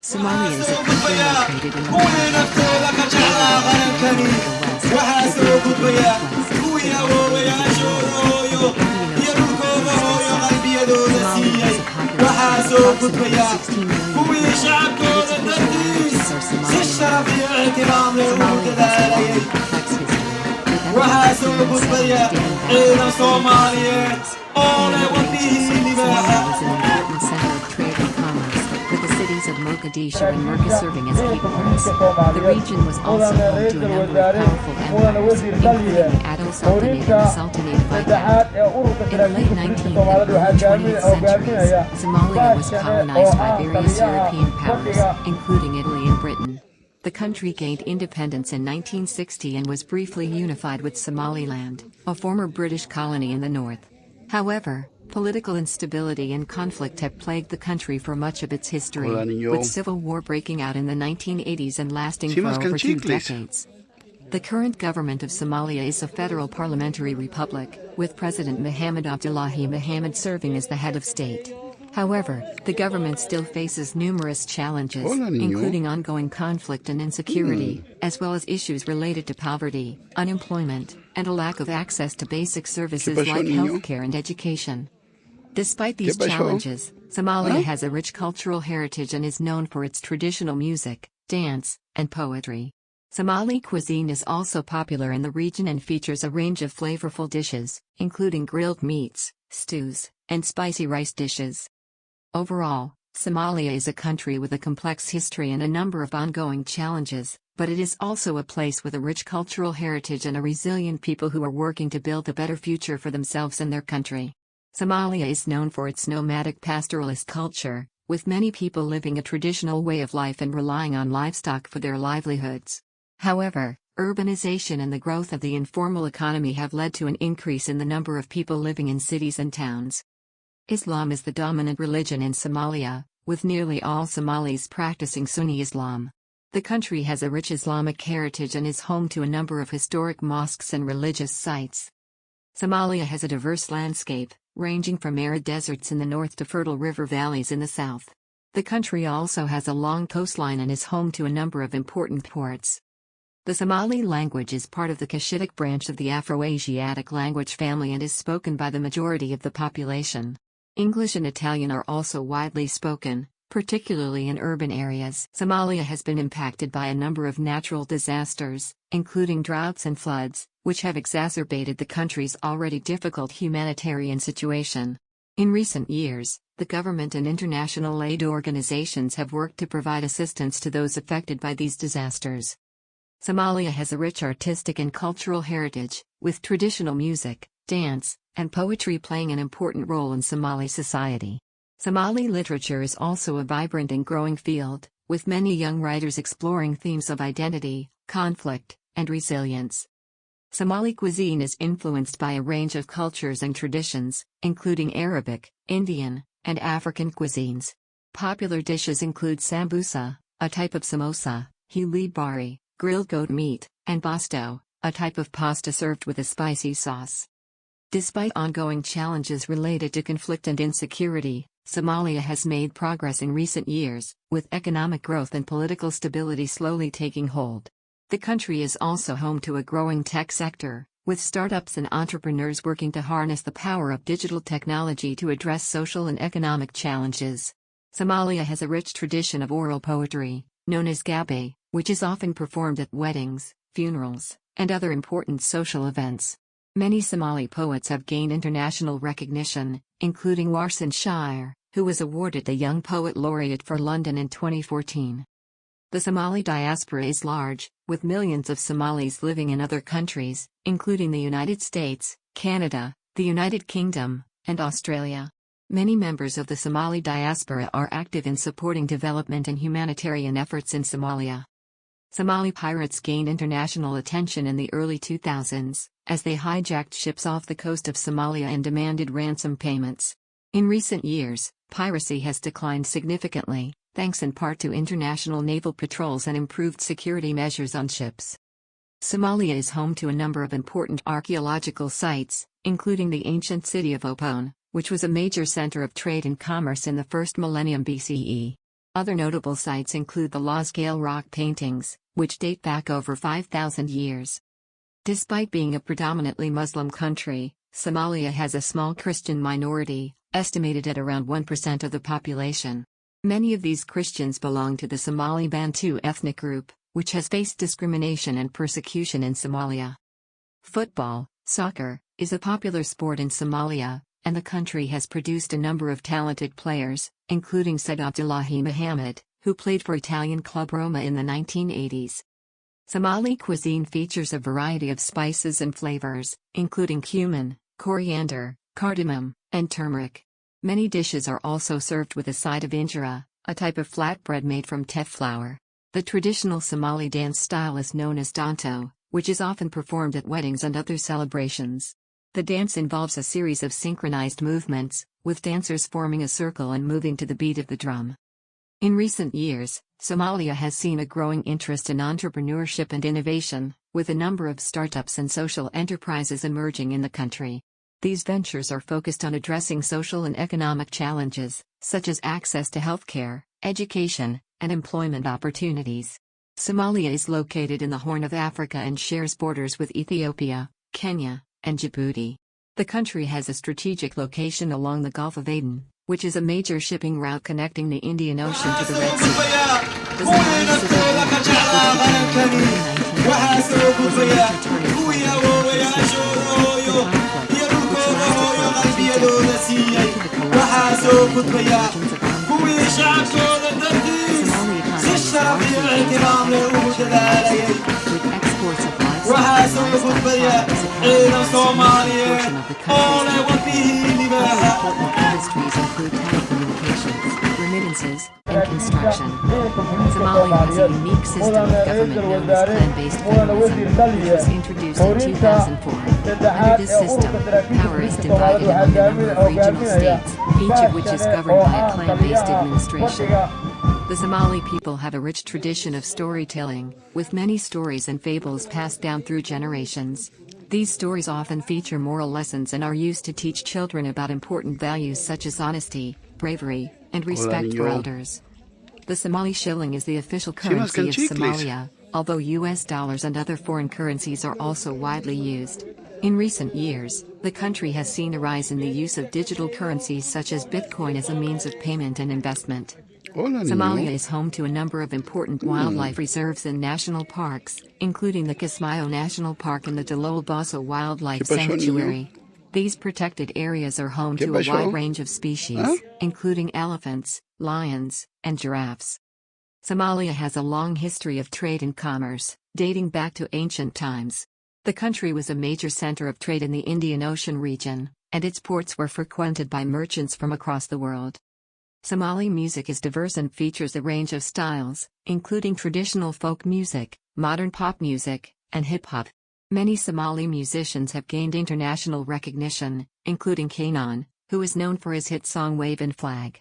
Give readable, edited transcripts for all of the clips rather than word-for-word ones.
Somalia is a country located in the Horn of Africa, the west, the Atlantic northwest, the Indian Ocean to the east. Somalia has a population of approximately 16 million people, and its official languages are Somali and Arabic. Somalia has a long and complex history, with emphasis on understanding backgrounds and cultures. In the Middle Ages, Somalia was an important center of trade and commerce, with the cities of Mogadishu and Merka serving as key ports. The region was also home to a number of powerful empires, including the Ado Sultanate and the Sultanate of Baghdad. In the late 19th and early 20th centuries, Somalia was colonized by various European powers, including Italy and Britain. The country gained independence in 1960 and was briefly unified with Somaliland, a former British colony in the north. However, political instability and conflict have plagued the country for much of its history, with civil war breaking out in the 1980s and lasting for over 2 decades. The current government of Somalia is a federal parliamentary republic, with President Mohamed Abdullahi Mohamed serving as the head of state. However, the government still faces numerous challenges, including ongoing conflict and insecurity, as well as issues related to poverty, unemployment, and a lack of access to basic services like healthcare and education. Despite these challenges, Somalia has a rich cultural heritage and is known for its traditional music, dance, and poetry. Somali cuisine is also popular in the region and features a range of flavorful dishes, including grilled meats, stews, and spicy rice dishes. Overall, Somalia is a country with a complex history and a number of ongoing challenges, but it is also a place with a rich cultural heritage and a resilient people who are working to build a better future for themselves and their country. Somalia is known for its nomadic pastoralist culture, with many people living a traditional way of life and relying on livestock for their livelihoods. However, urbanization and the growth of the informal economy have led to an increase in the number of people living in cities and towns. Islam is the dominant religion in Somalia, with nearly all Somalis practicing Sunni Islam. The country has a rich Islamic heritage and is home to a number of historic mosques and religious sites. Somalia has a diverse landscape, ranging from arid deserts in the north to fertile river valleys in the south. The country also has a long coastline and is home to a number of important ports. The Somali language is part of the Cushitic branch of the Afro-Asiatic language family and is spoken by the majority of the population. English and Italian are also widely spoken, particularly in urban areas. Somalia has been impacted by a number of natural disasters, including droughts and floods, which have exacerbated the country's already difficult humanitarian situation. In recent years, the government and international aid organizations have worked to provide assistance to those affected by these disasters. Somalia has a rich artistic and cultural heritage, with traditional music, dance, and poetry playing an important role in Somali society. Somali literature is also a vibrant and growing field, with many young writers exploring themes of identity, conflict, and resilience. Somali cuisine is influenced by a range of cultures and traditions, including Arabic, Indian, and African cuisines. Popular dishes include sambusa, a type of samosa, hili bari, grilled goat meat, and basto, a type of pasta served with a spicy sauce. Despite ongoing challenges related to conflict and insecurity, Somalia has made progress in recent years, with economic growth and political stability slowly taking hold. The country is also home to a growing tech sector, with startups and entrepreneurs working to harness the power of digital technology to address social and economic challenges. Somalia has a rich tradition of oral poetry, known as gabe, which is often performed at weddings, funerals, and other important social events. Many Somali poets have gained international recognition, including Warsan Shire, who was awarded the Young Poet Laureate for London in 2014. The Somali diaspora is large, with millions of Somalis living in other countries, including the United States, Canada, the United Kingdom, and Australia. Many members of the Somali diaspora are active in supporting development and humanitarian efforts in Somalia. Somali pirates gained international attention in the early 2000s, as they hijacked ships off the coast of Somalia and demanded ransom payments. In recent years, piracy has declined significantly, thanks in part to international naval patrols and improved security measures on ships. Somalia is home to a number of important archaeological sites, including the ancient city of Opone, which was a major center of trade and commerce in the first millennium BCE. Other notable sites include the law-scale rock paintings, which date back over 5,000 years. Despite being a predominantly Muslim country, Somalia has a small Christian minority, estimated at around 1% of the population. Many of these Christians belong to the Somali Bantu ethnic group, which has faced discrimination and persecution in Somalia. Football, soccer, is a popular sport in Somalia, and the country has produced a number of talented players, including Said Abdullahi Mohammed, who played for Italian club Roma in the 1980s. Somali cuisine features a variety of spices and flavors, including cumin, coriander, cardamom, and turmeric. Many dishes are also served with a side of injera, a type of flatbread made from teff flour. The traditional Somali dance style is known as danto, which is often performed at weddings and other celebrations. The dance involves a series of synchronized movements, with dancers forming a circle and moving to the beat of the drum. In recent years, Somalia has seen a growing interest in entrepreneurship and innovation, with a number of startups and social enterprises emerging in the country. These ventures are focused on addressing social and economic challenges, such as access to healthcare, education, and employment opportunities. Somalia is located in the Horn of Africa and shares borders with Ethiopia, Kenya, and Djibouti. The country has a strategic location along the Gulf of Aden, which is a major shipping route connecting the Indian Ocean to the Red Sea. The Somali Civil War, which began in 1990, was a major turning point in the country's history. The conflict, which lasted for over 2 decades, led to the collapse of the government and the emergence of armed groups and militias. The Somali economy is largely based on agriculture and livestock, with exports of livestock and livestock products accounting for a significant portion of the country's GDP. Other important industries include telecommunications, remittances, and construction. Somalia has a unique system of government known as clan-based federalism, which was introduced in 2004. Under this system, power is divided among a number of regional states, each of which is governed by a clan-based administration. The Somali people have a rich tradition of storytelling, with many stories and fables passed down through generations. These stories often feature moral lessons and are used to teach children about important values such as honesty, bravery, and respect for elders. The Somali shilling is the official currency of Somalia, although US dollars and other foreign currencies are also widely used. In recent years, the country has seen a rise in the use of digital currencies such as Bitcoin as a means of payment and investment. Somalia is home to a number of important wildlife reserves and national parks, including the Kismayo National Park and the Dalool Baso Wildlife Sanctuary. These protected areas are home to a wide range of species, including elephants, lions, and giraffes. Somalia has a long history of trade and commerce, dating back to ancient times. The country was a major center of trade in the Indian Ocean region, and its ports were frequented by merchants from across the world. Somali music is diverse and features a range of styles, including traditional folk music, modern pop music, and hip-hop. Many Somali musicians have gained international recognition, including Kanan, who is known for his hit song Wave and Flag.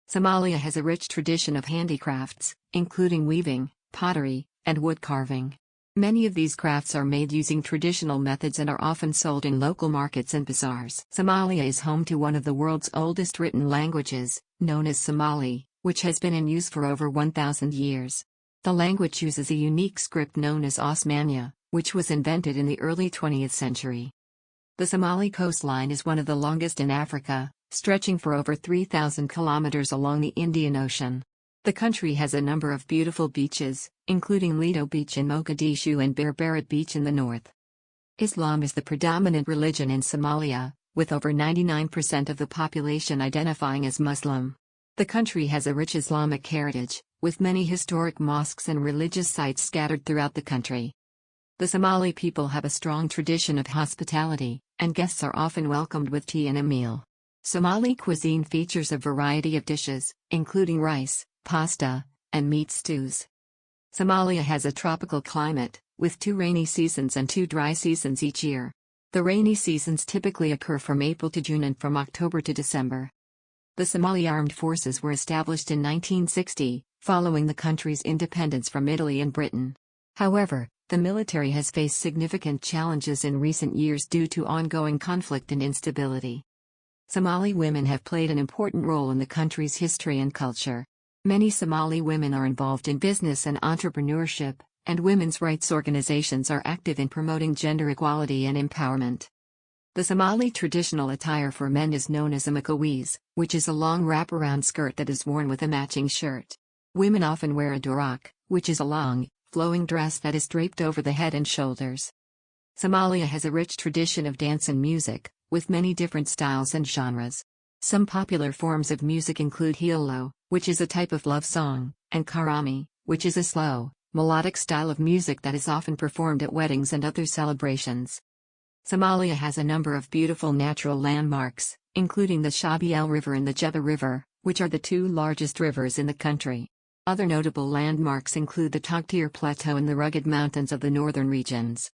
Somalia has a rich tradition of handicrafts, including weaving, pottery, and wood carving. Many of these crafts are made using traditional methods and are often sold in local markets and bazaars. Somalia is home to one of the world's oldest written languages, known as Somali, which has been in use for over 1,000 years. The language uses a unique script known as Osmania, which was invented in the early 20th century. The Somali coastline is one of the longest in Africa, stretching for over 3,000 kilometers along the Indian Ocean. The country has a number of beautiful beaches, including Lido Beach in Mogadishu and Berberet Beach in the north. Islam is the predominant religion in Somalia, with over 99% of the population identifying as Muslim. The country has a rich Islamic heritage, with many historic mosques and religious sites scattered throughout the country. The Somali people have a strong tradition of hospitality, and guests are often welcomed with tea and a meal. Somali cuisine features a variety of dishes, including rice, pasta, and meat stews. Somalia has a tropical climate, with 2 rainy seasons and 2 dry seasons each year. The rainy seasons typically occur from April to June and from October to December. The Somali Armed Forces were established in 1960, following the country's independence from Italy and Britain. However, the military has faced significant challenges in recent years due to ongoing conflict and instability. Somali women have played an important role in the country's history and culture. Many Somali women are involved in business and entrepreneurship, and women's rights organizations are active in promoting gender equality and empowerment. The Somali traditional attire for men is known as a makawiz, which is a long wraparound skirt that is worn with a matching shirt. Women often wear a durak, which is a long, flowing dress that is draped over the head and shoulders. Somalia has a rich tradition of dance and music, with many different styles and genres. Some popular forms of music include hilo, which is a type of love song, and karami, which is a slow, melodic style of music that is often performed at weddings and other celebrations. Somalia has a number of beautiful natural landmarks, including the Shabeelle River and the Jebba River, which are the two largest rivers in the country. Other notable landmarks include the Togtir Plateau and the rugged mountains of the northern regions.